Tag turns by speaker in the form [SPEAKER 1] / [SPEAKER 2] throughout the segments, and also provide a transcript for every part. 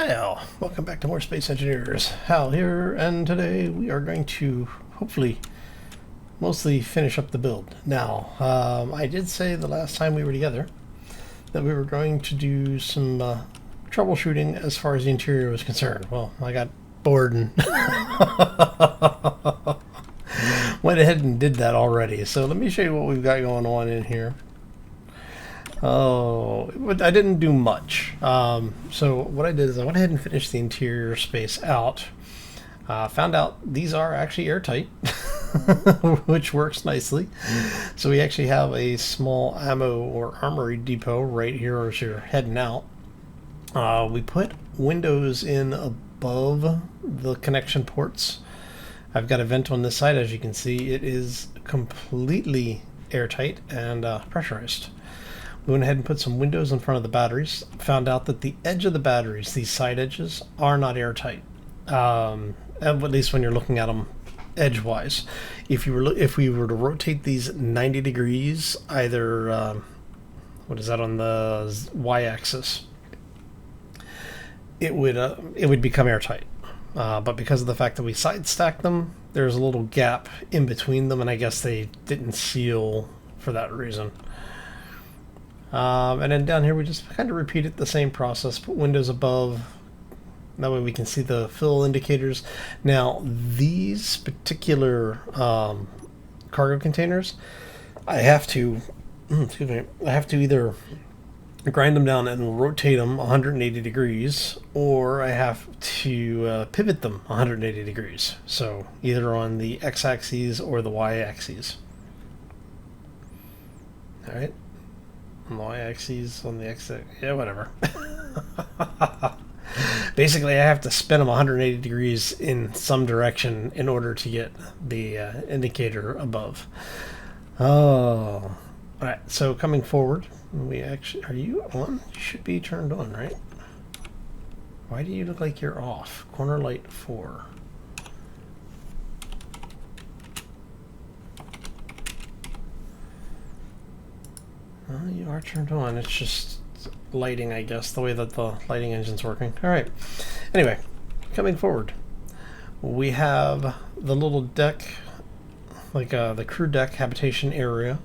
[SPEAKER 1] Hi all, welcome back to more Space Engineers. Hal here, and today we are going to hopefully mostly finish up the build. Now, I did say the last time we were together that we were going to do some troubleshooting as far as the interior was concerned. Well, I got bored and went ahead and did that already. So let me show you what we've got going on in here. Oh, I didn't do much. So what I did is I went ahead and finished the interior space out. Found out these are actually airtight, which works nicely. So we actually have a small ammo or armory depot right here as you're heading out. We put windows in above the connection ports. I've got a vent on this side, as you can see. It is completely airtight and pressurized. We went ahead and put some windows in front of the batteries. Found out that the edge of the batteries, these side edges, are not airtight. At least when you're looking at them edgewise. If we were to rotate these 90 degrees, either what is that on the y-axis, it would become airtight. But because of the fact that we side stacked them, there's a little gap in between them, and I guess they didn't seal for that reason. And then down here we just kind of repeated the same process, put windows above, that way we can see the fill indicators. Now these particular cargo containers, I have to either grind them down and rotate them 180 degrees, or I have to pivot them 180 degrees. So either on the x-axis or the y-axis. All right. On the y-axis, on the x-axis, yeah, whatever. Basically, I have to spin them 180 degrees in some direction in order to get the indicator above. Oh, all right. So coming forward, we actually, are you on? You should be turned on, right? Why do you look like you're off? Corner light 4. Well, you are turned on. It's just lighting, I guess, the way that the lighting engine's working. All right. Anyway, coming forward, we have the little deck, like the crew deck habitation area.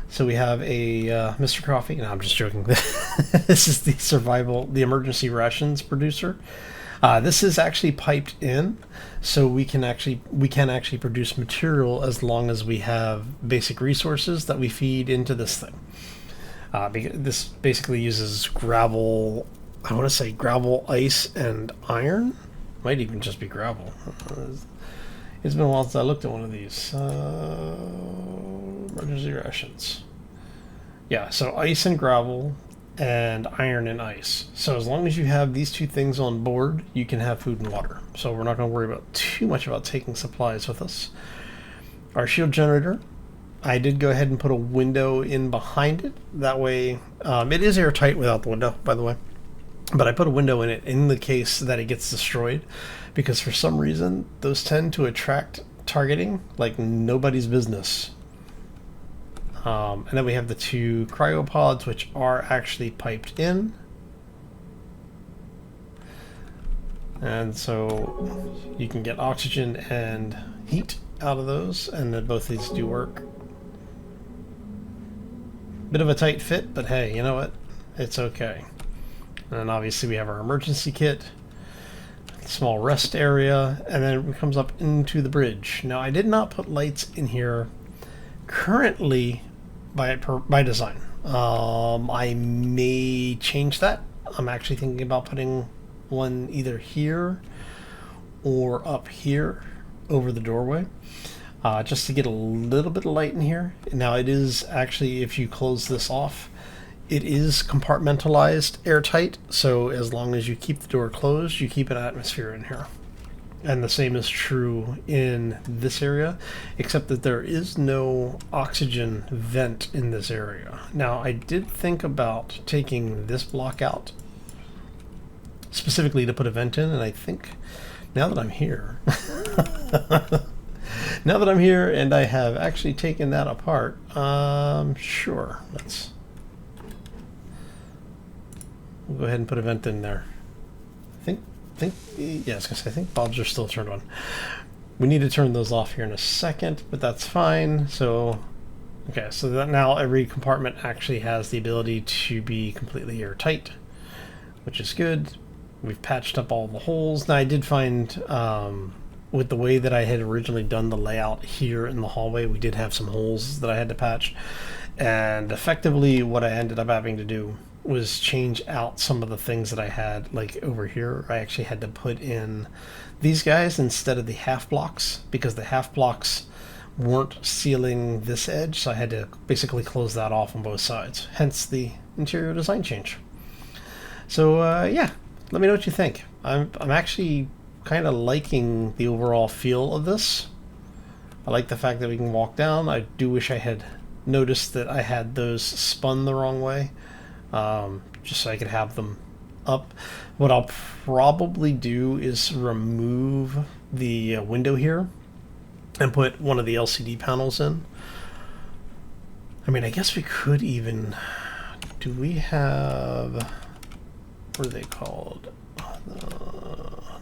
[SPEAKER 1] So we have a Mr. Coffee. No, I'm just joking. This is the emergency rations producer. This is actually piped in, so we can actually produce material as long as we have basic resources that we feed into this thing. This basically uses gravel. I want to say gravel, ice, and iron. Might even just be gravel. It's been a while since I looked at one of these. Emergency rations. Yeah, so ice and gravel, and iron and ice. So as long as you have these two things on board, you can have food and water. So we're not going to worry about too much about taking supplies with us. Our shield generator, I did go ahead and put a window in behind it. That way, it is airtight without the window, by the way. But I put a window in it in the case that it gets destroyed, because for some reason, those tend to attract targeting like nobody's business. And then we have the two cryopods, which are actually piped in. And so you can get oxygen and heat out of those, and then both these do work. Bit of a tight fit, but hey, you know what? It's okay. And then obviously we have our emergency kit, small rest area, and then it comes up into the bridge. Now I did not put lights in here currently by design. I may change that. I'm actually thinking about putting one either here or up here over the doorway, just to get a little bit of light in here. Now it is actually, if you close this off, it is compartmentalized airtight, so as long as you keep the door closed, you keep an atmosphere in here. And the same is true in this area, except that there is no oxygen vent in this area. Now, I did think about taking this block out specifically to put a vent in, and I think now that I'm here, and I have actually taken that apart, sure, we'll go ahead and put a vent in there. I think, yeah, I was gonna say, I think bulbs are still turned on. We need to turn those off here in a second, but that's fine. So, okay, so that now every compartment actually has the ability to be completely airtight, which is good. We've patched up all the holes. Now I did find, with the way that I had originally done the layout here in the hallway, we did have some holes that I had to patch. And effectively what I ended up having to do was change out some of the things that I had, like over here. I actually had to put in these guys instead of the half blocks, because the half blocks weren't sealing this edge, so I had to basically close that off on both sides, hence the interior design change. So yeah, let me know what you think. I'm actually kind of liking the overall feel of this. I like the fact that we can walk down. I do wish I had noticed that I had those spun the wrong way, just so I could have them up. What I'll probably do is remove the window here and put one of the LCD panels in. I mean, I guess we could even... Do we have... What are they called?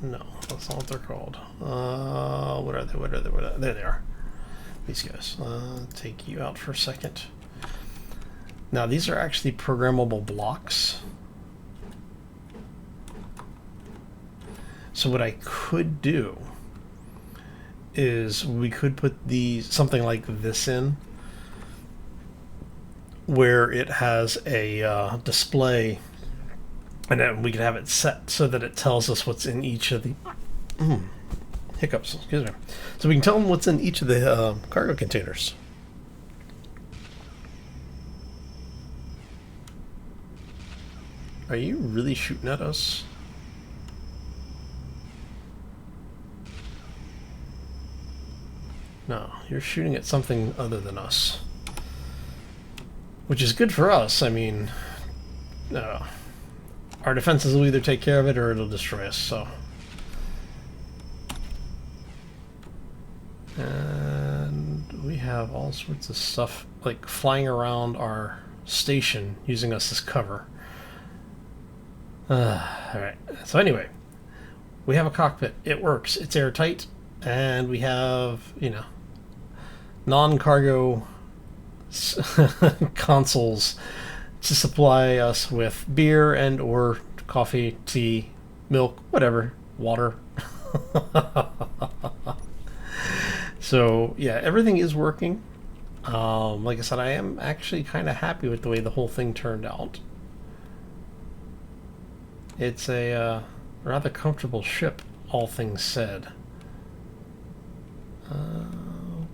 [SPEAKER 1] No, that's not what they're called. What are they? There they are. These guys. Take you out for a second. Now these are actually programmable blocks. So what I could do is we could put something like this in, where it has a display, and then we could have it set so that it tells us what's in each of the hiccups. Excuse me. So we can tell them what's in each of the cargo containers. Are you really shooting at us? No, you're shooting at something other than us. Which is good for us. I mean, our defenses will either take care of it or it'll destroy us, so. And we have all sorts of stuff like flying around our station using us as cover. Alright, so anyway, we have a cockpit. It works. It's airtight. And we have, you know, non-cargo consoles to supply us with beer and or coffee, tea, milk, whatever, water. So yeah, everything is working. Like I said, I am actually kind of happy with the way the whole thing turned out. It's a rather comfortable ship, all things said.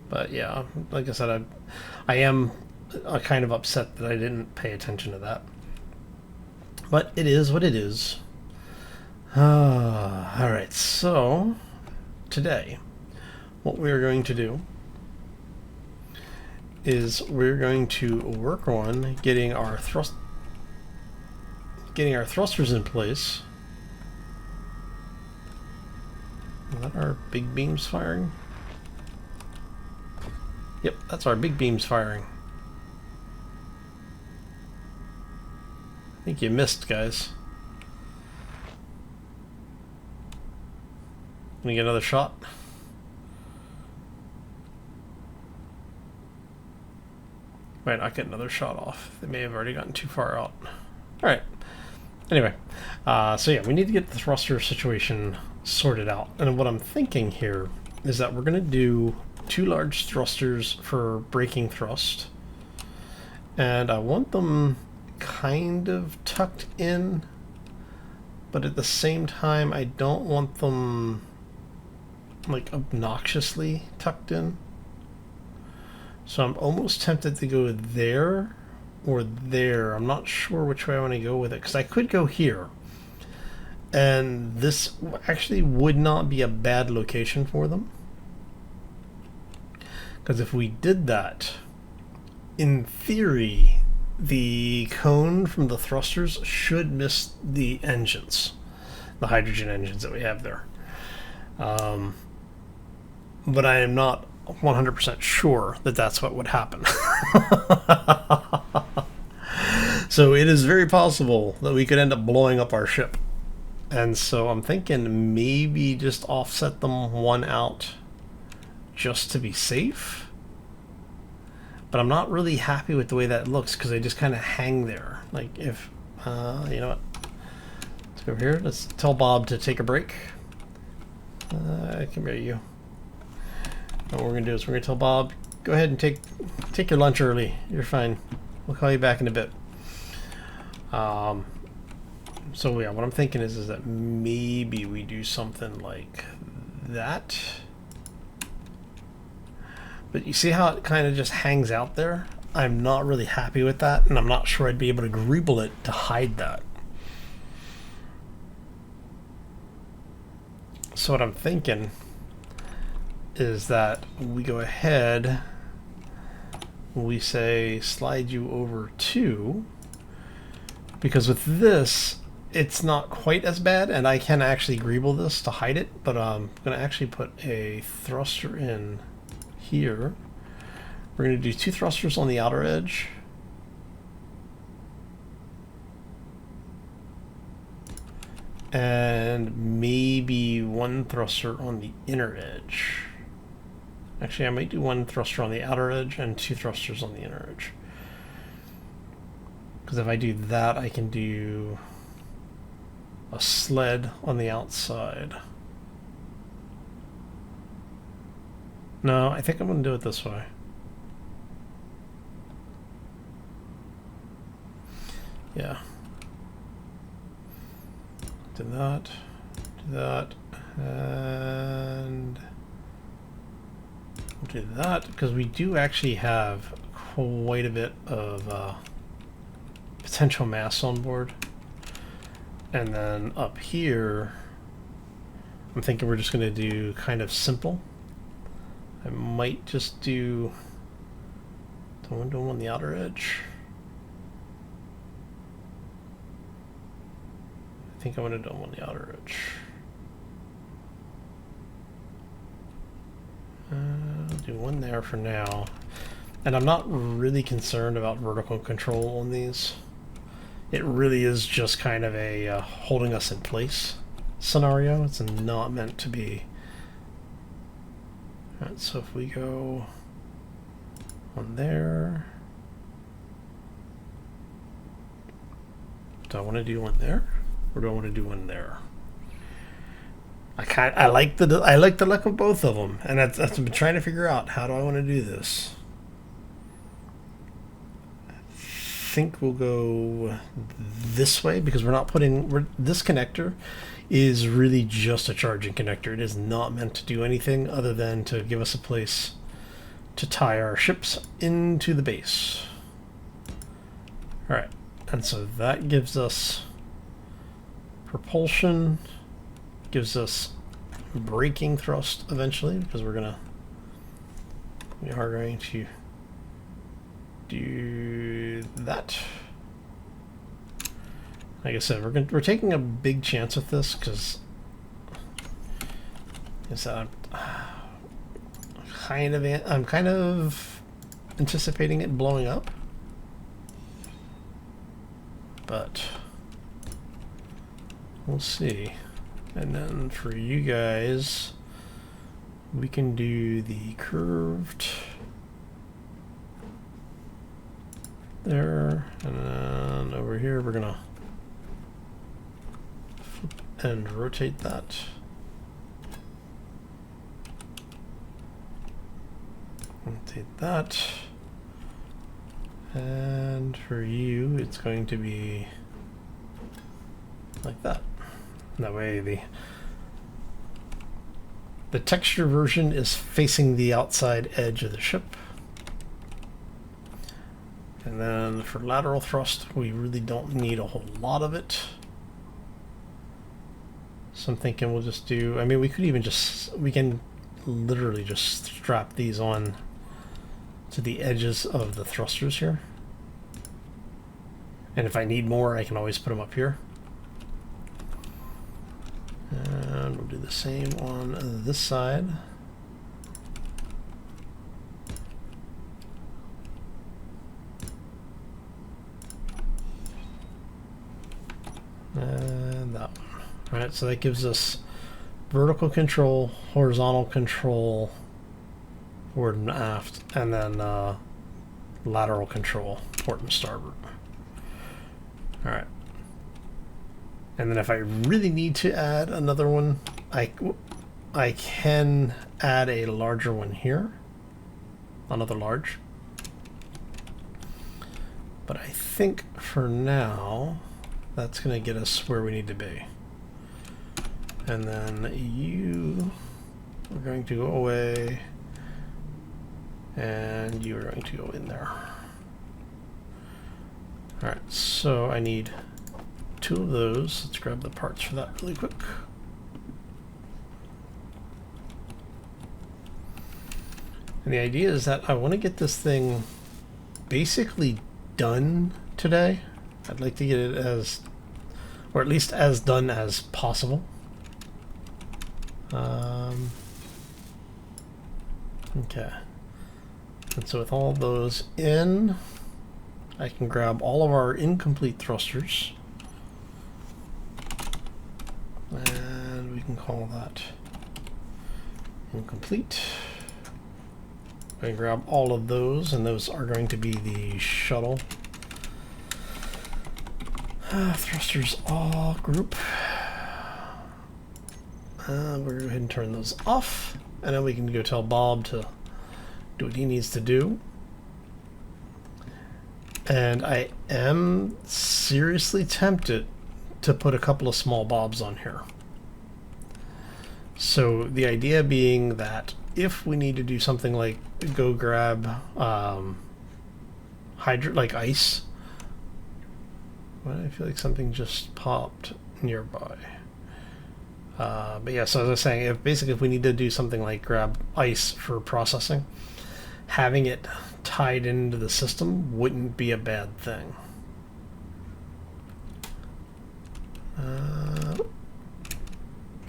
[SPEAKER 1] But yeah, like I said, I am kind of upset that I didn't pay attention to that. But it is what it is. Alright, so today what we're going to do is we're going to work on getting our thrusters in place. Is that our big beams firing? Yep, that's our big beams firing. I think you missed, guys. Can we get another shot? Might not get another shot off. They may have already gotten too far out. Alright. Anyway, so yeah, we need to get the thruster situation sorted out. And what I'm thinking here is that we're going to do 2 large thrusters for braking thrust. And I want them kind of tucked in, but at the same time I don't want them like obnoxiously tucked in. So I'm almost tempted to go there or there. I'm not sure which way I want to go with it, because I could go here. And this actually would not be a bad location for them. Because if we did that, in theory, the cone from the thrusters should miss the engines, the hydrogen engines that we have there. But I am not 100% sure that that's what would happen. So it is very possible that we could end up blowing up our ship. And so I'm thinking maybe just offset them one out just to be safe. But I'm not really happy with the way that looks because they just kind of hang there. Like if, you know what? Let's go over here. Let's tell Bob to take a break. Come here, you. And what we're gonna do is we're gonna tell Bob, go ahead and take your lunch early. You're fine. We'll call you back in a bit. So yeah, what I'm thinking is that maybe we do something like that. But you see how it kind of just hangs out there? I'm not really happy with that, and I'm not sure I'd be able to greeble it to hide that. So what I'm thinking is that we go ahead, we say slide you over to, because with this, it's not quite as bad, and I can actually greeble this to hide it, but I'm going to actually put a thruster in here. We're going to do 2 thrusters on the outer edge. And maybe 1 thruster on the inner edge. Actually, I might do 1 thruster on the outer edge and 2 thrusters on the inner edge. Because if I do that, I can do a sled on the outside. No, I think I'm going to do it this way. Yeah. Do that, and we'll do that, because we do actually have quite a bit of potential mass on board. And then up here, I'm thinking we're just going to do kind of simple. I might just do one on the outer edge. I think I'm going to do them on the outer edge. I'll do 1 there for now. And I'm not really concerned about vertical control on these. It really is just kind of a holding us in place scenario. It's not meant to be. Alright, so if we go on there. Do I want to do 1 there? Or do I want to do 1 there? I like the look of both of them, and that's I've been trying to figure out, how do I want to do this. I think we'll go this way, because this connector is really just a charging connector. It is not meant to do anything other than to give us a place to tie our ships into the base. All right, and so that gives us propulsion, gives us braking thrust eventually, because we are going to do that. Like I said, we're taking a big chance with this, because I'm kind of anticipating it blowing up, but we'll see. And then for you guys, we can do the curved there, and then over here we're gonna flip and rotate that. Rotate that. And for you, it's going to be like that. That way the texture version is facing the outside edge of the ship. And then for lateral thrust, we really don't need a whole lot of it. So I'm thinking we'll just do, I mean, we can literally just strap these on to the edges of the thrusters here. And if I need more, I can always put them up here. And we'll do the same on this side. And that one. Alright, so that gives us vertical control, horizontal control, forward and aft, and then lateral control, port and starboard. Alright. And then if I really need to add another one, I can add a larger one here. Another large. But I think for now, that's going to get us where we need to be. And then you are going to go away, and you are going to go in there. Alright, so I need 2 of those. Let's grab the parts for that really quick. And the idea is that I want to get this thing basically done today. I'd like to get it as, or at least as done as possible. Okay. And so with all those in, I can grab all of our incomplete thrusters. And we can call that incomplete. I can grab all of those, and those are going to be the shuttle thrusters all group. We're going to go ahead and turn those off, and then we can go tell Bob to do what he needs to do. And I am seriously tempted to put a couple of small bobs on here. So the idea being that if we need to do something like go grab like ice. Well, I feel like something just popped nearby. But yeah, so as I was saying, if we need to do something like grab ice for processing, having it tied into the system wouldn't be a bad thing.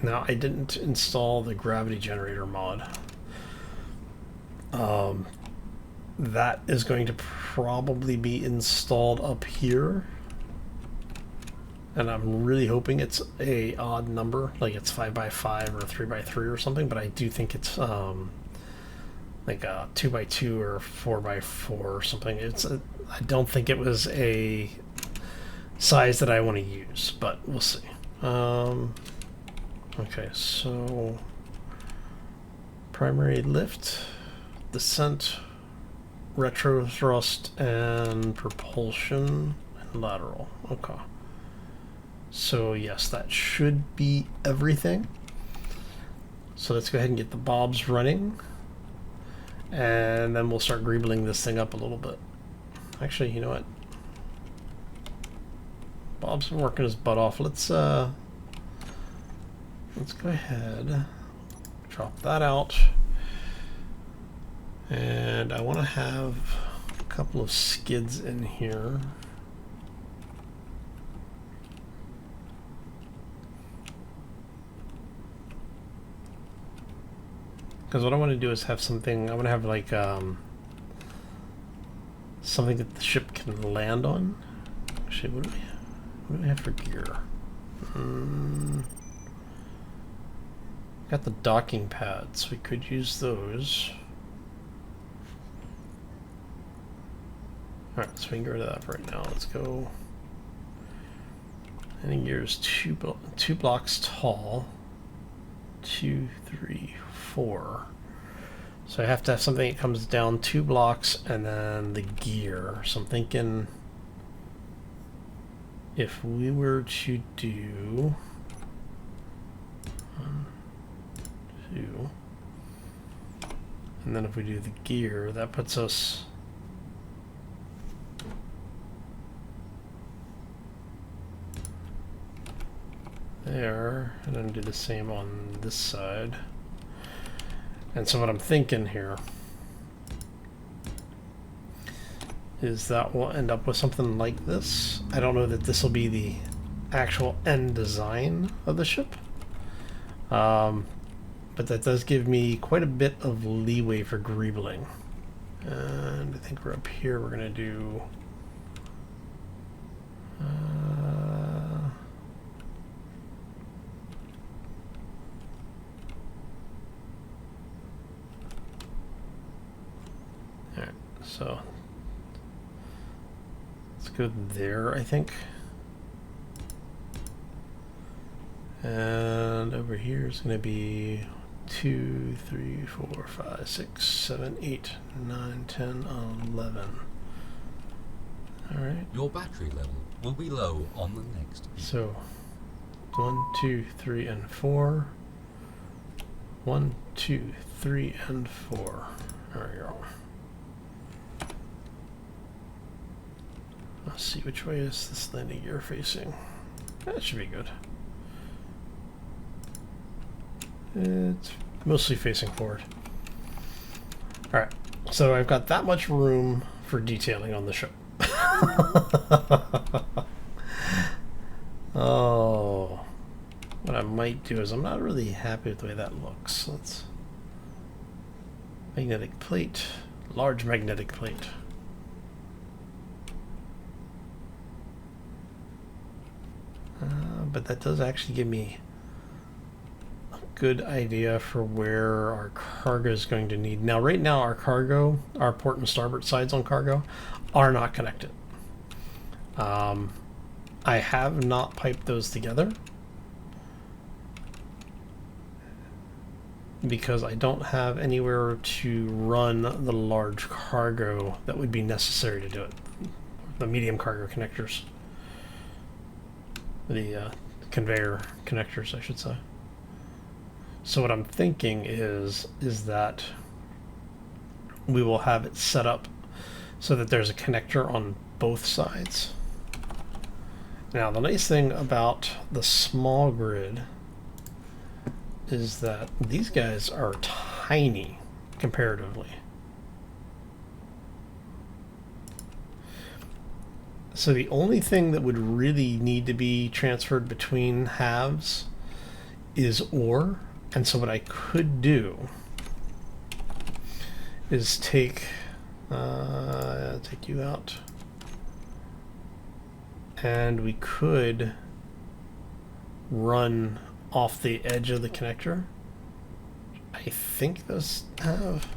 [SPEAKER 1] Now, I didn't install the gravity generator mod. That is going to probably be installed up here. And I'm really hoping it's a odd number, like it's 5x5 or 3x3 or something, but I do think it's like a 2x2 or 4x4 or something. I don't think it was a size that I want to use, but we'll see. Okay, so primary lift, descent, retro thrust, and propulsion and lateral. Okay. So yes, that should be everything. So let's go ahead and get the bobs running, and then we'll start greebling this thing up a little bit. Actually, you know what? Bob's been working his butt off. Let's go ahead, drop that out, and I want to have a couple of skids in here. Because what I want to do is have something, I want to have like something that the ship can land on. Actually, what do we have for gear? Got the docking pads, we could use those. Alright, so we can get rid of that for right now. Let's go. Landing gear is two blocks tall. 2, 3, 4. So I have to have something that comes down 2 blocks and then the gear. So I'm thinking if we were to do 1, 2, and then if we do the gear, that puts us there, and then do the same on this side. And so what I'm thinking here is that we'll end up with something like this. I don't know that this will be the actual end design of the ship, but that does give me quite a bit of leeway for greebling. And I think we're up here, we're gonna do So let's go there, I think. And over here is going to be 2, 3, 4, 5, 6, 7, 8, 9, 10, 11. Alright.
[SPEAKER 2] Your battery level will be low on the next.
[SPEAKER 1] So 1, 2, 3, and 4. 1, 2, 3, and 4. There we go. Let's see, which way is this landing gear facing? That should be good. It's mostly facing forward. Alright, so I've got that much room for detailing on the ship. Oh, what I might do is, I'm not really happy with the way that looks. Let's magnetic plate, large magnetic plate. But that does actually give me a good idea for where our cargo is going to need. Now, right now, our cargo, our port and starboard sides on cargo, are not connected. I have not piped those together because I don't have anywhere to run the large cargo that would be necessary to do it. The medium cargo connectors. The conveyor connectors, I should say. So what I'm thinking is that we will have it set up so that there's a connector on both sides. Now, the nice thing about the small grid is that these guys are tiny comparatively. So the only thing that would really need to be transferred between halves is ore. And so what I could do is take you out. And we could run off the edge of the connector. I think those have...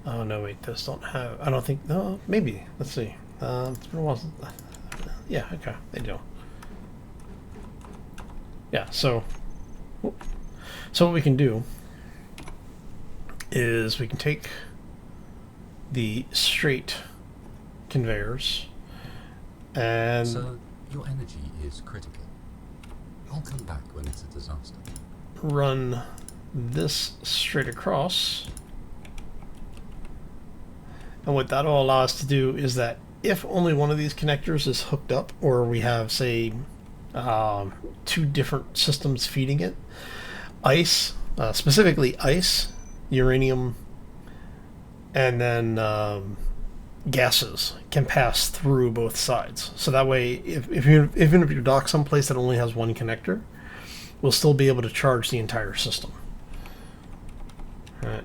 [SPEAKER 1] Oh no, wait, those don't have... I don't think... No, maybe. Let's see. It's been a while since... Yeah, okay, they do. Yeah, so what we can do is we can take the straight conveyors and...
[SPEAKER 2] So, your energy is critical. I'll come back when it's a disaster.
[SPEAKER 1] Run this straight across. And what that will allow us to do is that if only one of these connectors is hooked up, or we have, say, 2 different systems feeding it, ice, specifically ice, uranium, and then gases can pass through both sides. So that way, even if you dock someplace that only has one connector, we'll still be able to charge the entire system. Right.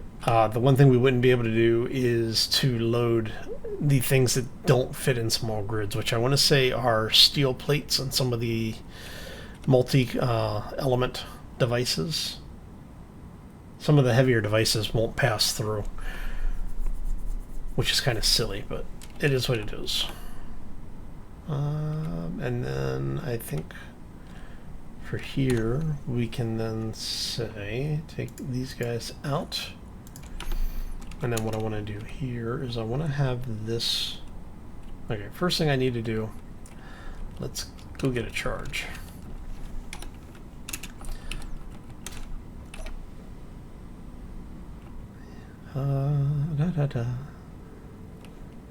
[SPEAKER 1] The one thing we wouldn't be able to do is to load the things that don't fit in small grids, which I want to say are steel plates and some of the multi-element devices. Some of the heavier devices won't pass through, which is kind of silly, but it is what it is. And then I think for here, we can then say, take these guys out. And then what I want to do here is I want to have this... Okay, first thing I need to do, let's go get a charge.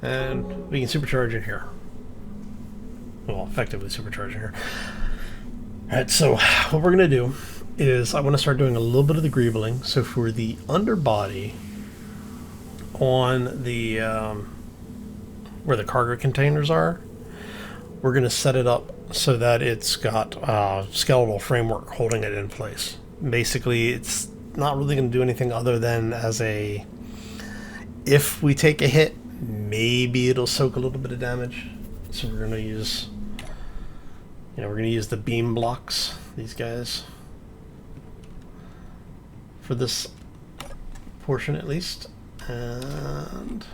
[SPEAKER 1] And we can supercharge in here. Well, effectively supercharge in here. Alright, so what we're going to do is I want to start doing a little bit of the greebling. So for the underbody on the where the cargo containers are, we're going to set it up so that it's got a skeletal framework holding it in place. Basically, it's not really going to do anything other than as a... If we take a hit, maybe it'll soak a little bit of damage. So we're going to use... we're going to use the beam blocks, these guys, for this portion at least. And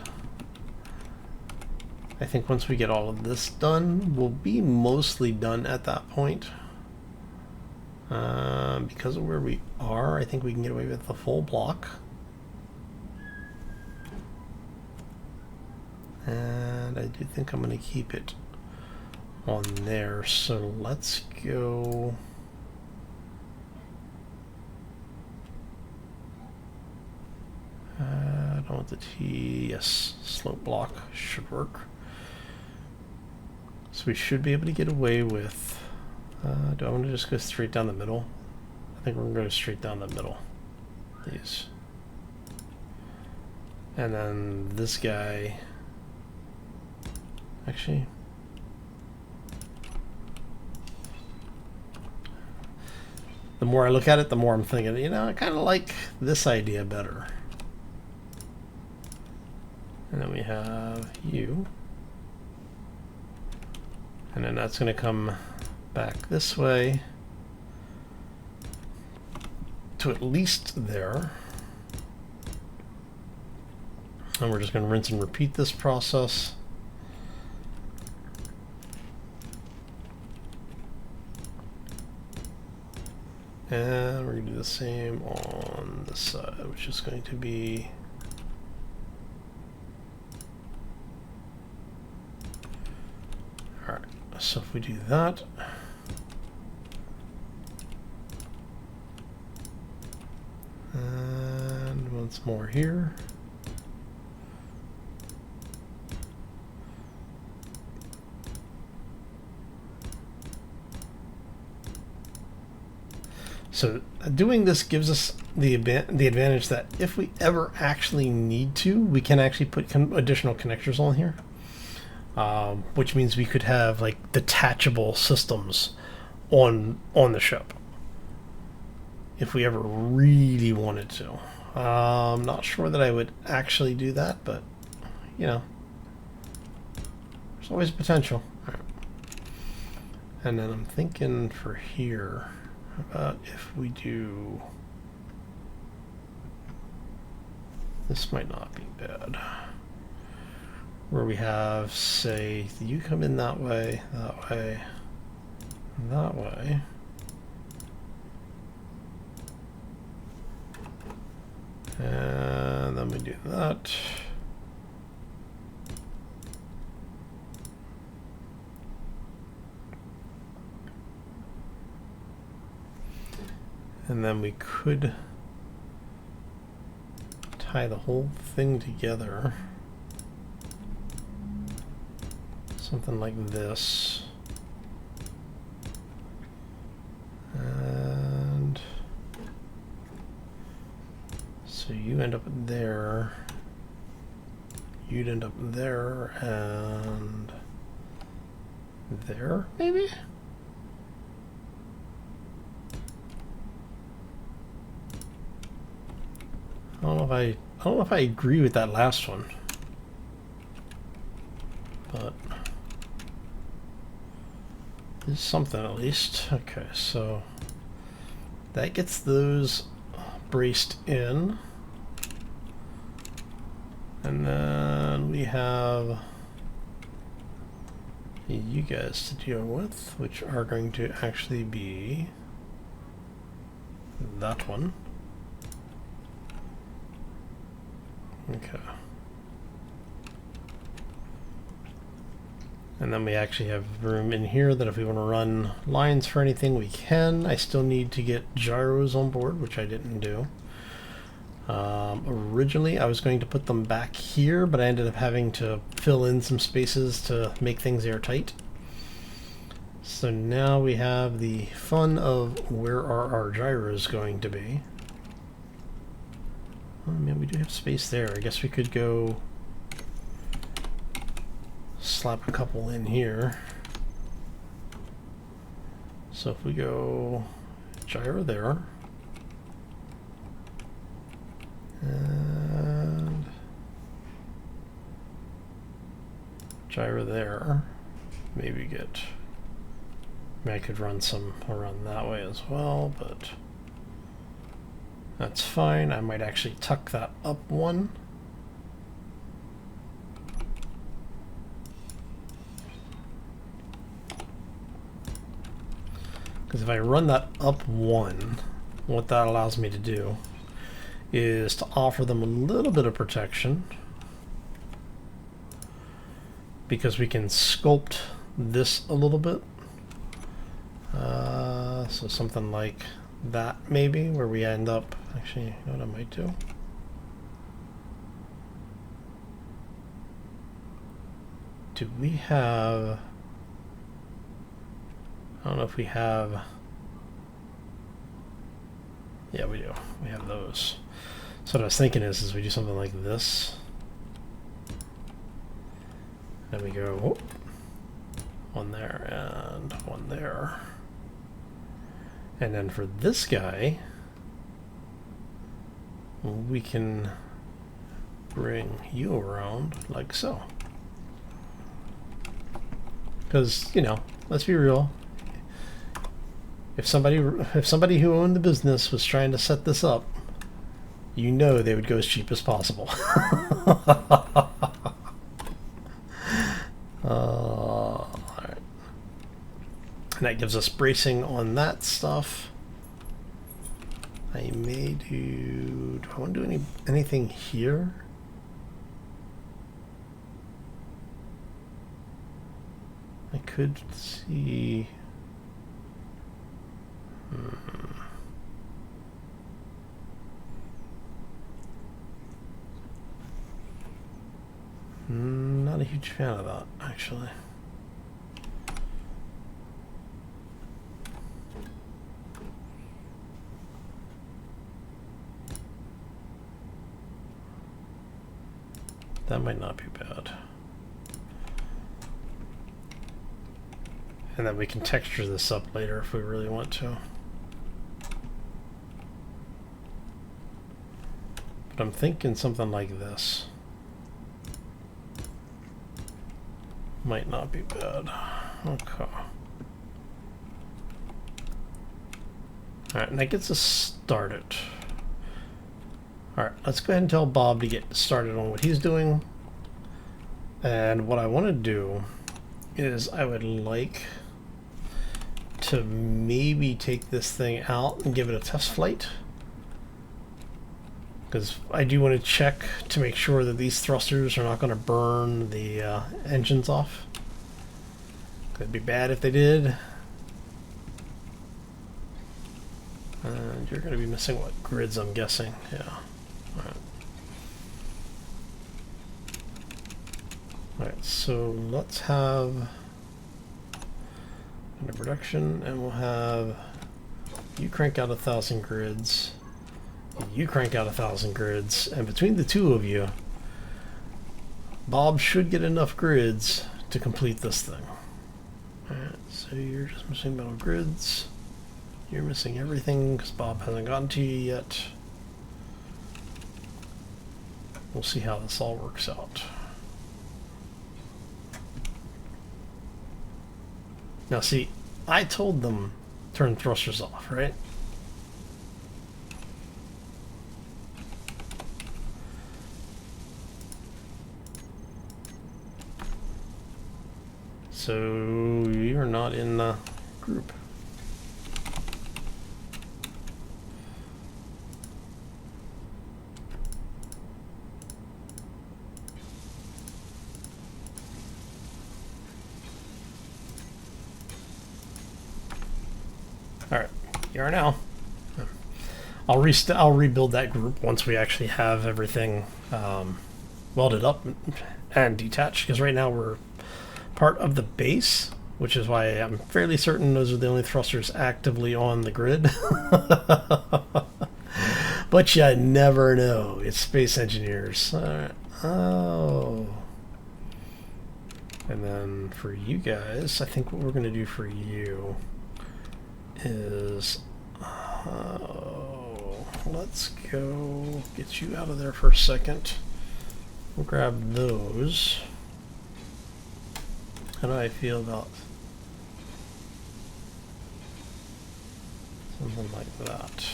[SPEAKER 1] I think once we get all of this done, we'll be mostly done at that point. Because of where we are, I think we can get away with the full block. And I do think I'm going to keep it on there. So let's go. I don't want the T. Yes, slope block should work. So we should be able to get away with. Do I want to just go straight down the middle? I think we're going to go straight down the middle. These. And then this guy. Actually. The more I look at it, the more I'm thinking, you know, I kind of like this idea better. And then we have you. And then that's going to come back this way to at least there. And we're just going to rinse and repeat this process. And we're going to do the same on this side, which is going to be alright. So if we do that, and once more here, so doing this gives us the advantage that if we ever actually need to, we can actually put additional connectors on here. Which means we could have like detachable systems on the ship if we ever really wanted to. I'm not sure that I would actually do that, but you know, there's always potential. All right. And then I'm thinking for here, how about if we do, this might not be bad. Where we have, say, you come in that way, that way, that way. And then we do that. And then we could tie the whole thing together. Something like this. And so you end up there. You'd end up there and there, maybe? I don't know if I agree with that last one. But there's something at least. Okay, so that gets those braced in. And then we have you guys to deal with, which are going to actually be that one. Okay. And then we actually have room in here that if we want to run lines for anything, we can. I still need to get gyros on board, which I didn't do. Originally, I was going to put them back here, but I ended up having to fill in some spaces to make things airtight. So now we have the fun of where are our gyros going to be. Oh man, we do have space there. I guess we could go slap a couple in here. So if we go gyro there, and gyro there, maybe get, I mean, I could run some around that way as well, but that's fine. I might actually tuck that up one. Because if I run that up 1, what that allows me to do is to offer them a little bit of protection, because we can sculpt this a little bit. So something like that, maybe, where we end up, actually, you know what I might do? Do we have, I don't know if we have, yeah, we do. We have those. So what I was thinking is we do something like this. Then we go, whoop, one there and one there. And then for this guy, we can bring you around like so. Because, you know, let's be real. If somebody who owned the business was trying to set this up, you know they would go as cheap as possible. Alright. And that gives us bracing on that stuff. I may do I want to do anything here? I could see. Not a huge fan of that, actually. That might not be bad. And then we can texture this up later if we really want to. But I'm thinking something like this. Might not be bad. Okay. Alright, and that gets us started. Alright, let's go ahead and tell Bob to get started on what he's doing. And what I want to do is I would like to maybe take this thing out and give it a test flight. Because I do want to check to make sure that these thrusters are not going to burn the engines off. Could be bad if they did. And you're going to be missing what? Grids, I'm guessing. Yeah. Alright. Alright, so let's have under production, and we'll have you crank out 1,000 grids. You crank out 1,000 grids, and between the two of you, Bob should get enough grids to complete this thing. Alright, so you're just missing metal grids. You're missing everything because Bob hasn't gotten to you yet. We'll see how this all works out. Now see, I told them turn thrusters off, right? So you're not in the group. Alright, you are now. I'll rebuild that group once we actually have everything welded up and detached, because right now we're part of the base, which is why I'm fairly certain those are the only thrusters actively on the grid. But you never know. It's space engineers. Alright. Oh. And then for you guys, I think what we're going to do for you is let's go get you out of there for a second. We'll grab those. How do I feel about something like that?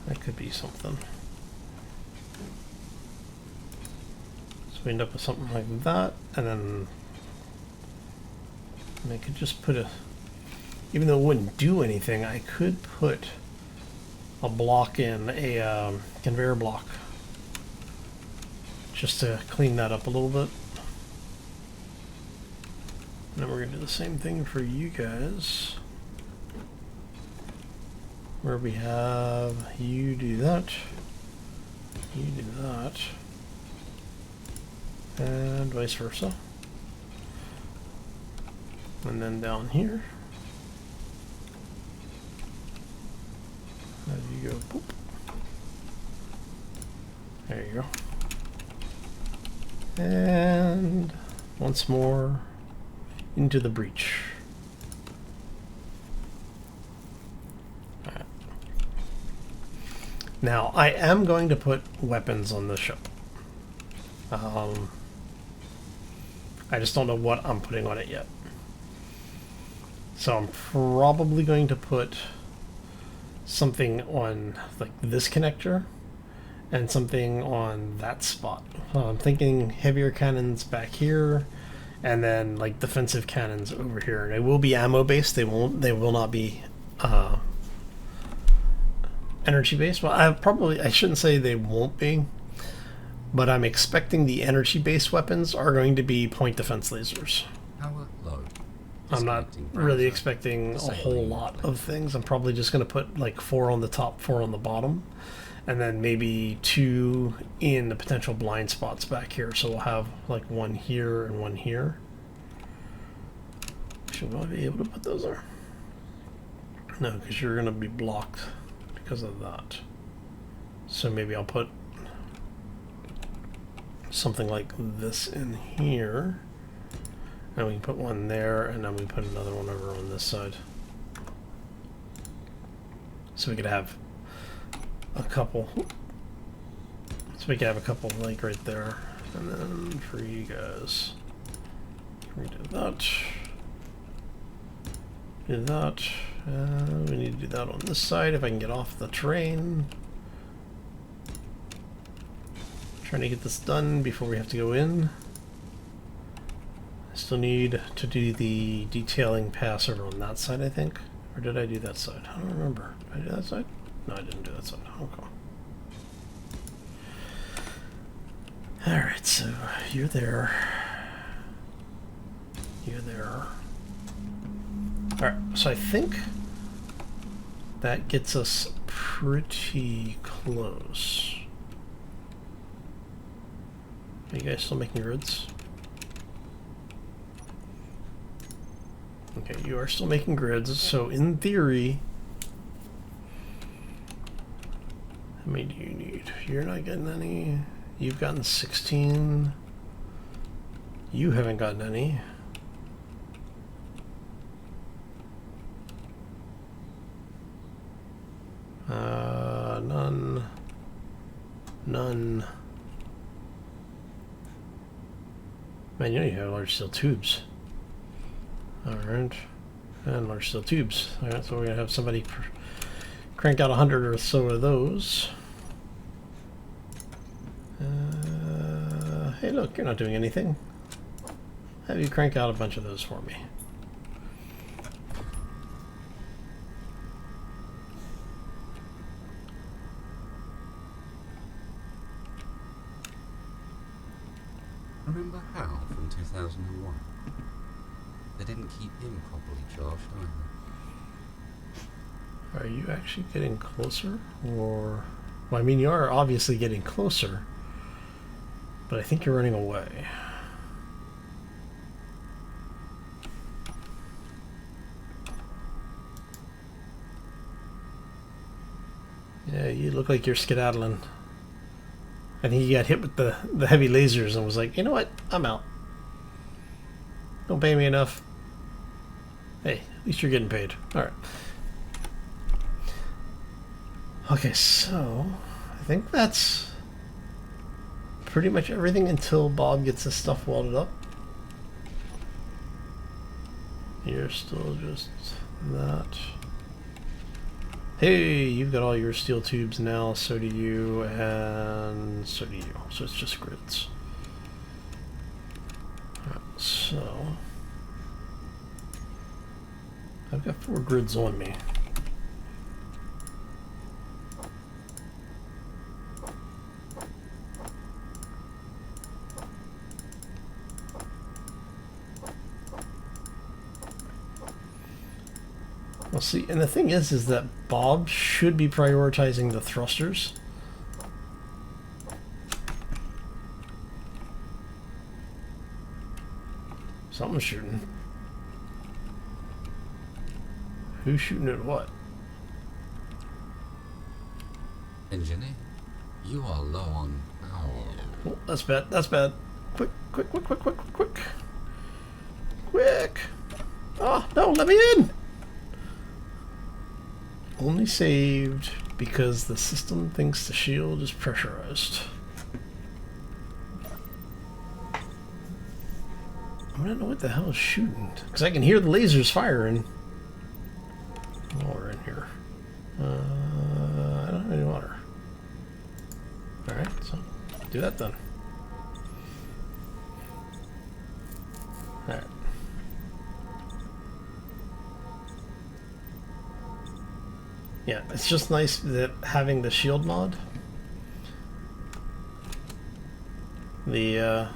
[SPEAKER 1] That could be something. So we end up with something like that, and then And I could just put a, even though it wouldn't do anything, I could put a block in, a conveyor block, just to clean that up a little bit. And then we're going to do the same thing for you guys, where we have you do that, you do that, and vice versa. And then down here, as you go, boop. There you go. And once more into the breach. Alright. Now, I am going to put weapons on the ship. I just don't know what I'm putting on it yet. So I'm probably going to put something on like this connector and something on that spot. I'm thinking heavier cannons back here, and then like defensive cannons over here. They will be ammo based. They will not be energy based. Well, I shouldn't say they won't be, but I'm expecting the energy based weapons are going to be point defense lasers.
[SPEAKER 2] Power low.
[SPEAKER 1] I'm not really expecting a whole lot of things. I'm probably just going to put like 4 on the top, 4 on the bottom, and then maybe 2 in the potential blind spots back here. So we'll have like 1 here and 1 here. Should I be able to put those there? No, because you're going to be blocked because of that. So maybe I'll put something like this in here. And we can put 1 there, and then we put another one over on this side. So we could have a couple. So we could have a couple like right there. And then for you guys, we do that. Do that. We need to do that on this side if I can get off the train. Trying to get this done before we have to go in. Still need to do the detailing pass over on that side, I think. Or did I do that side? I don't remember. Did I do that side? No, I didn't do that side. Okay. Alright, so you're there. You're there. Alright, so I think that gets us pretty close. Are you guys still making grids? Okay, you are still making grids, so in theory, how many do you need? You're not getting any. You've gotten 16. You haven't gotten any. None. None. Man, you know you have large steel tubes. Alright, and large steel tubes. Alright, so we're going to have somebody crank out 100 or so of those. Hey look, you're not doing anything. Have you crank out a bunch of those for me.
[SPEAKER 2] Remember Hal from 2001? They didn't keep him properly charged either.
[SPEAKER 1] Are you actually getting closer? Or... Well, I mean, you are obviously getting closer. But I think you're running away. Yeah, you look like you're skedaddling. I think you got hit with the heavy lasers and was like, you know what? I'm out. Don't pay me enough. Hey, at least you're getting paid. Alright. Okay, so I think that's pretty much everything until Bob gets his stuff welded up. You're still just that. Hey, you've got all your steel tubes now, so do you, and so do you. So it's just grids. Alright, so I've got 4 grids on me. Well, see, and the thing is that Bob should be prioritizing the thrusters. Something's shooting. Who's shooting at what?
[SPEAKER 2] Engineer, you are low on power.
[SPEAKER 1] Oh, that's bad. That's bad. Quick, quick, quick, quick, quick, quick, quick. Quick! Oh, no, let me in! Only saved because the system thinks the shield is pressurized. I don't know what the hell is shooting. Because I can hear the lasers firing. Oh, we're in here. I don't have any water. Alright, so do that then. Alright. Yeah, it's just nice that having the shield mod. The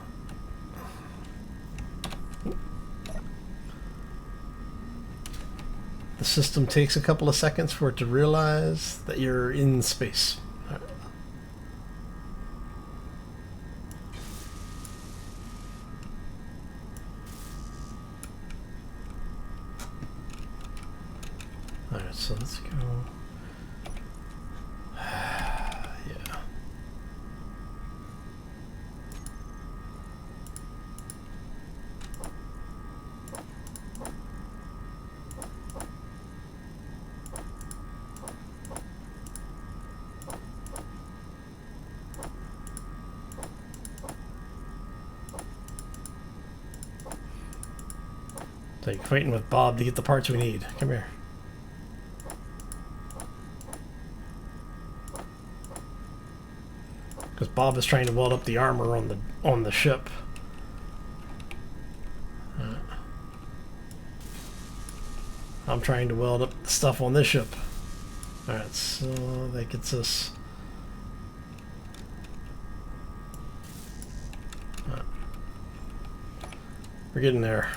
[SPEAKER 1] system takes a couple of seconds for it to realize that you're in space. Alright, so let's go. Yeah. It's like fighting with Bob to get the parts we need. Come here. Because Bob is trying to weld up the armor on the ship. I'm trying to weld up the stuff on this ship. Alright, so that gets us. We're getting there.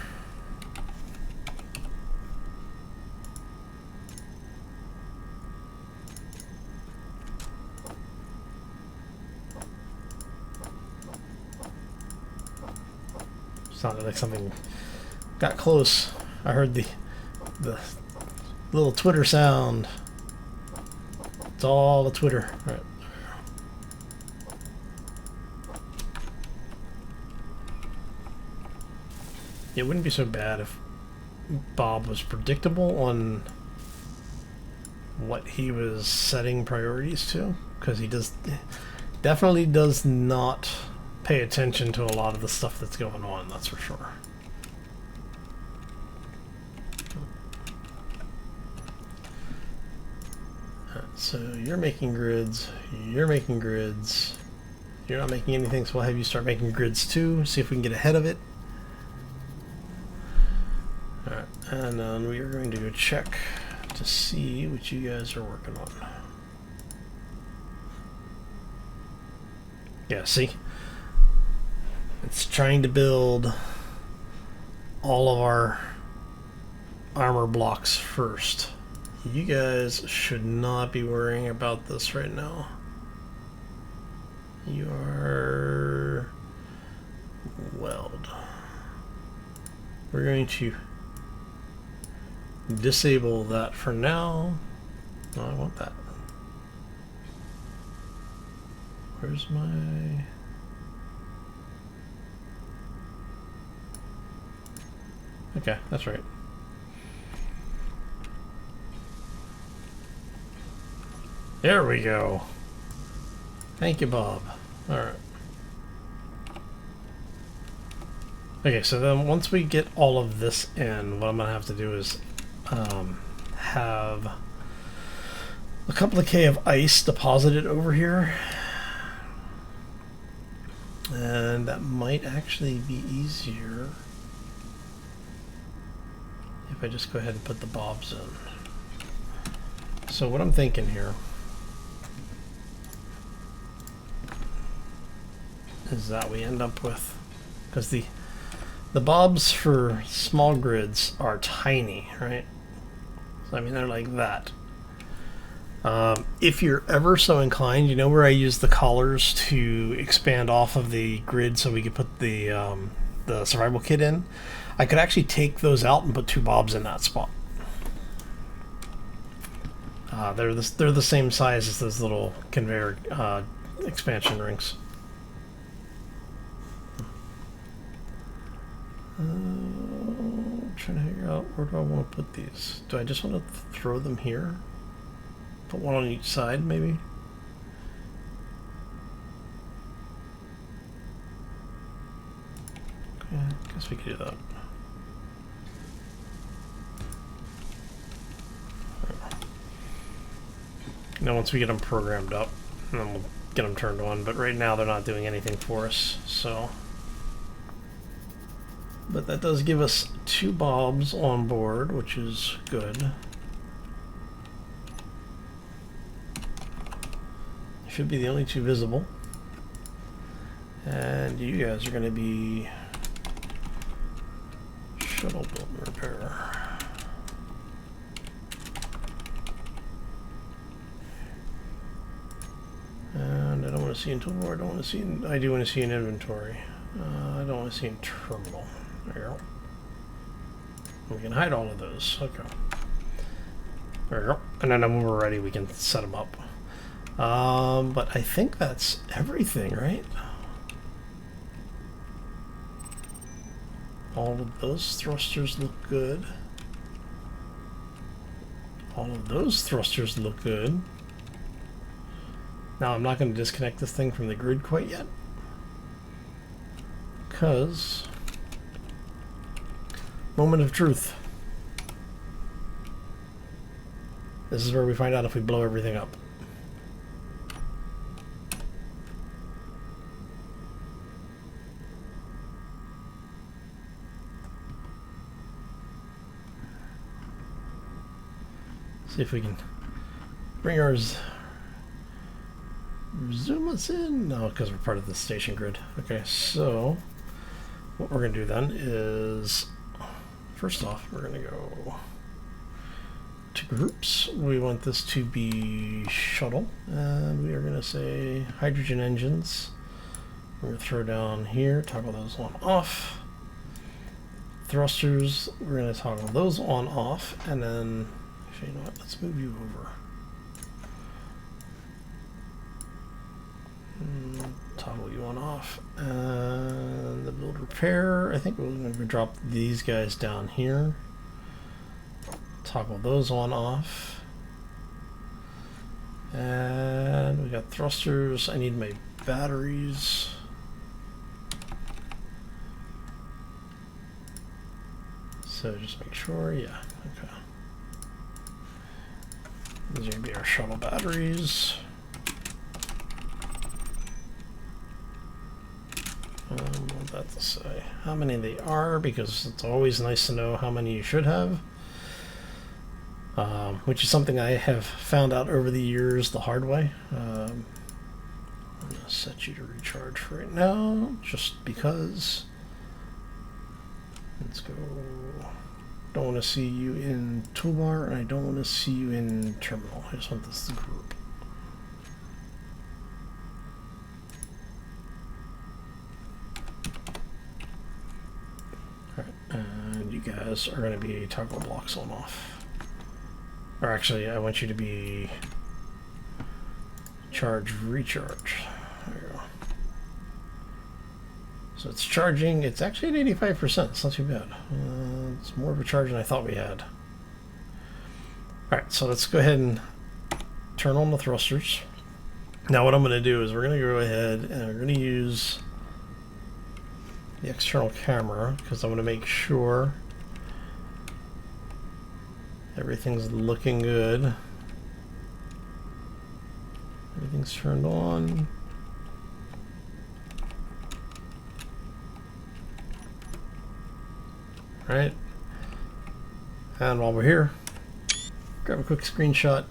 [SPEAKER 1] Sounded like something got close. I heard the little Twitter sound. It's all the Twitter. All right. It wouldn't be so bad if Bob was predictable on what he was setting priorities to, because he definitely does not pay attention to a lot of the stuff that's going on, that's for sure. So you're making grids, you're making grids, you're not making anything, so we'll have you start making grids too, see if we can get ahead of it. Alright, and then we are going to go check to see what you guys are working on. Yeah, see? It's trying to build all of our armor blocks first. You guys should not be worrying about this right now. You are weld. We're going to disable that for now. No, I want that. Where's my... Okay, that's right. There we go. Thank you, Bob. Alright. Okay, so then once we get all of this in, what I'm going to have to do is have a couple of K of ice deposited over here. And that might actually be easier if I just go ahead and put the bobs in. So what I'm thinking here is that we end up with, because the bobs for small grids are tiny, right? So I mean they're like that. If you're ever so inclined, you know where I use the collars to expand off of the grid so we could put the survival kit in? I could actually take those out and put 2 bobs in that spot. They're the same size as those little conveyor expansion rings. I'm trying to figure out where do I want to put these. Do I just want to throw them here? Put one on each side, maybe? Okay, I guess we could do that. Now once we get them programmed up, then we'll get them turned on. But right now they're not doing anything for us, so... But that does give us 2 bobs on board, which is good. Should be the only 2 visible. And you guys are going to be Shuttle Build and Repair. And I don't want to see in toolbar, I don't want to see in, I do want to see in inventory. I don't want to see in terminal. There you go. We can hide all of those. Okay. There we go. And then when we're ready, we can set them up. But I think that's everything, right? All of those thrusters look good. All of those thrusters look good. Now I'm not going to disconnect this thing from the grid quite yet, because moment of truth. This is where we find out if we blow everything up. See if we can bring ours. Zoom us in? No, because we're part of the station grid. Okay, so what we're going to do then is, first off, we're going to go to groups. We want this to be shuttle, and we are going to say hydrogen engines. We're going to throw down here, toggle those on off. Thrusters, we're going to toggle those on off, and then, actually, you know what, let's move you over. Toggle you on off, and the build repair, I think we're going to drop these guys down here, toggle those on off, and we got thrusters. I need my batteries, so just make sure, yeah, okay, these are going to be our shuttle batteries. What that to say? How many they are, because it's always nice to know how many you should have. Which is something I have found out over the years the hard way. I'm going to set you to recharge for right now, just because. Let's go. Don't want to see you in toolbar, and I don't want to see you in terminal. I just want this to group. And you guys are going to be toggle blocks on off. Or actually, I want you to be charge recharge. There you go. So it's charging. It's actually at 85%. It's not too bad. It's more of a charge than I thought we had. Alright, so let's go ahead and turn on the thrusters. Now what I'm going to do is we're going to go ahead and we're going to use the external camera, because I want to make sure everything's looking good. Everything's turned on. Right. And while we're here, grab a quick screenshot.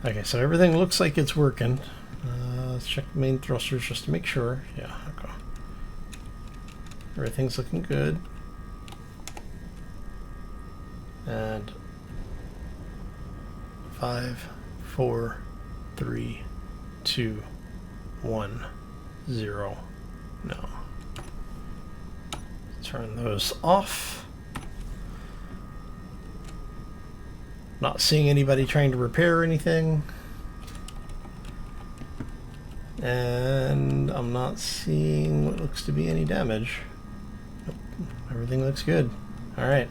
[SPEAKER 1] Okay, so everything looks like it's working. Let's check the main thrusters just to make sure. Yeah, okay. Everything's looking good. And 5, 4, 3, 2, 1, 0. No. Turn those off. Not seeing anybody trying to repair anything. And I'm not seeing what looks to be any damage. Nope. Everything looks good. Alright.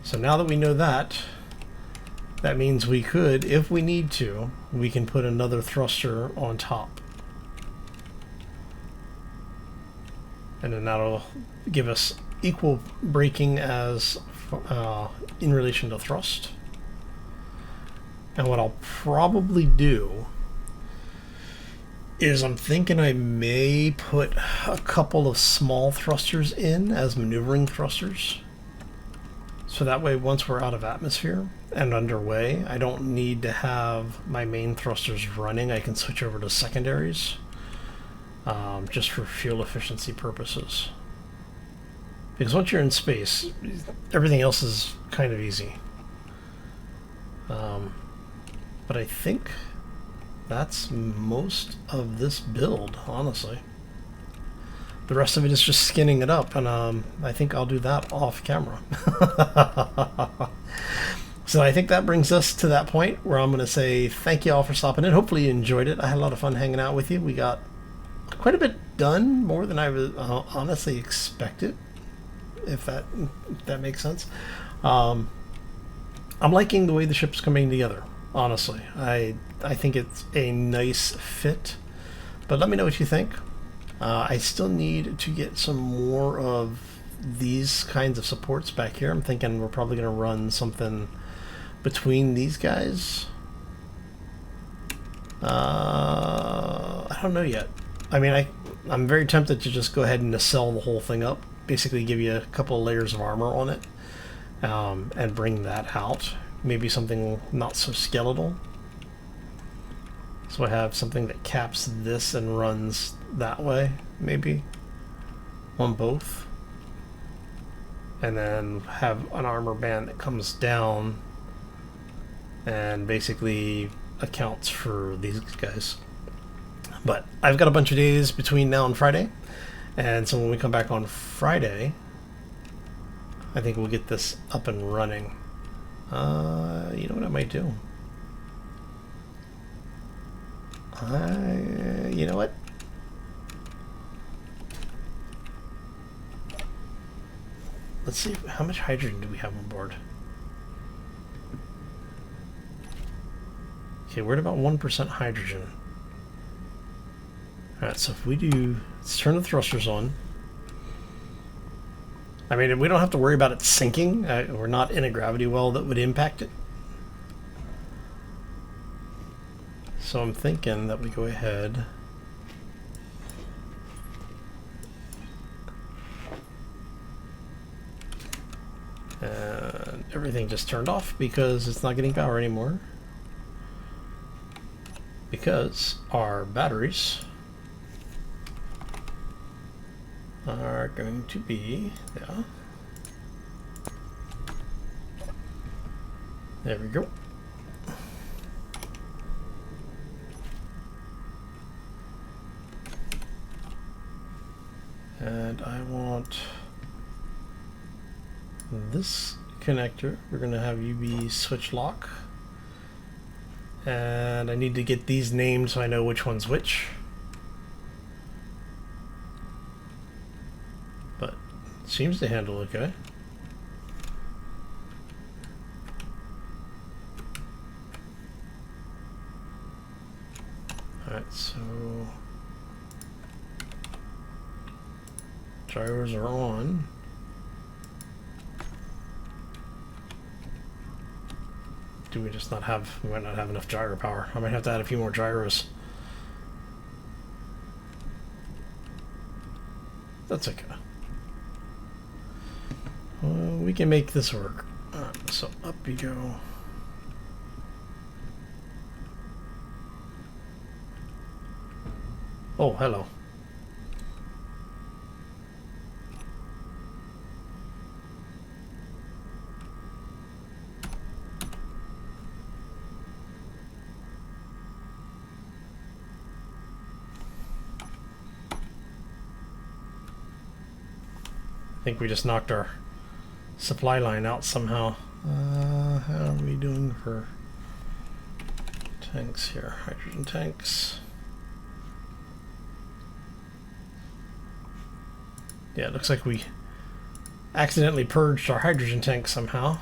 [SPEAKER 1] So now that we know that, that means we could, if we need to, we can put another thruster on top. And then that'll give us equal braking as in relation to thrust. And what I'll probably do is I'm thinking I may put a couple of small thrusters in as maneuvering thrusters. So that way, once we're out of atmosphere and underway, I don't need to have my main thrusters running. I can switch over to secondaries just for fuel efficiency purposes. Because once you're in space, everything else is kind of easy. But I think that's most of this build, honestly. The rest of it is just skinning it up, and I think I'll do that off camera. So I think that brings us to that point where I'm going to say thank you all for stopping in. Hopefully you enjoyed it. I had a lot of fun hanging out with you. We got quite a bit done, more than I was honestly expected, if that makes sense. I'm liking the way the ship's coming together, honestly. I think it's a nice fit, but let me know what you think. I still need to get some more of these kinds of supports back here. I'm thinking we're probably going to run something between these guys. I don't know yet. I mean, I'm very tempted to just go ahead and nacelle the whole thing up. Basically give you a couple of layers of armor on it, and bring that out. Maybe something not so skeletal. So I have something that caps this and runs that way, maybe, on both. And then have an armor band that comes down and basically accounts for these guys. But I've got a bunch of days between now and Friday, and so when we come back on Friday, I think we'll get this up and running. You know what I might do? You know what? Let's see, how much hydrogen do we have on board? Okay, we're at about 1% hydrogen. Alright, so if we do, let's turn the thrusters on. I mean, we don't have to worry about it sinking. We're not in a gravity well that would impact it. So I'm thinking that we go ahead and everything just turned off because it's not getting power anymore. Because our batteries are going to be, yeah. There we go. And I want this connector. We're going to have UV switch lock. And I need to get these named so I know which one's which. But it seems to handle okay. Alright, so gyros are on. Do we just not have, we might not have enough gyro power. I might have to add a few more gyros. That's okay. We can make this work. Alright, so up you go. Oh, hello. I think we just knocked our supply line out somehow. How are we doing for tanks here? Hydrogen tanks. Yeah, it looks like we accidentally purged our hydrogen tank somehow.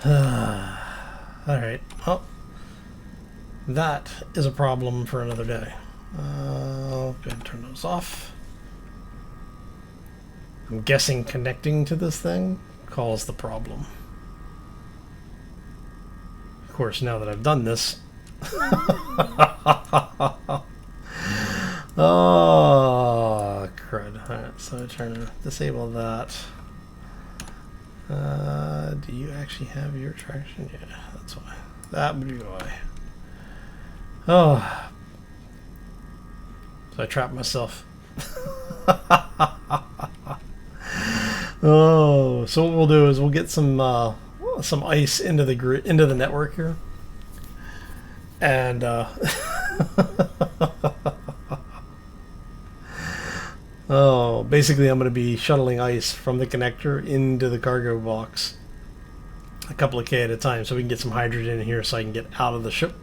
[SPEAKER 1] Alright, well, that is a problem for another day. Go ahead and turn those off. I'm guessing connecting to this thing caused the problem. Of course, now that I've done this... Oh, crud. Alright, so I try to disable that. Do you actually have your traction? Yeah, that's why. That would be why. Oh. So I trapped myself. Oh, so what we'll do is we'll get some ice into the network here, and oh, basically I'm going to be shuttling ice from the connector into the cargo box, a couple of K at a time, so we can get some hydrogen in here so I can get out of the ship.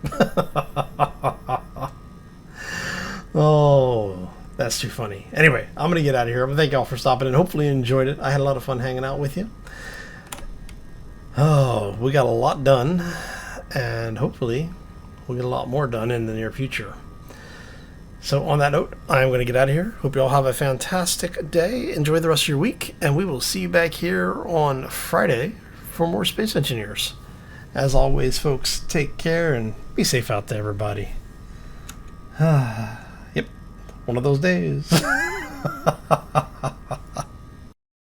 [SPEAKER 1] Oh, that's too funny. Anyway, I'm going to get out of here. But thank y'all for stopping and hopefully you enjoyed it. I had a lot of fun hanging out with you. Oh, we got a lot done, and hopefully we'll get a lot more done in the near future. So on that note, I'm going to get out of here. Hope you all have a fantastic day. Enjoy the rest of your week, and we will see you back here on Friday for more Space Engineers. As always, folks, take care and be safe out there, everybody. Yep, one of those days.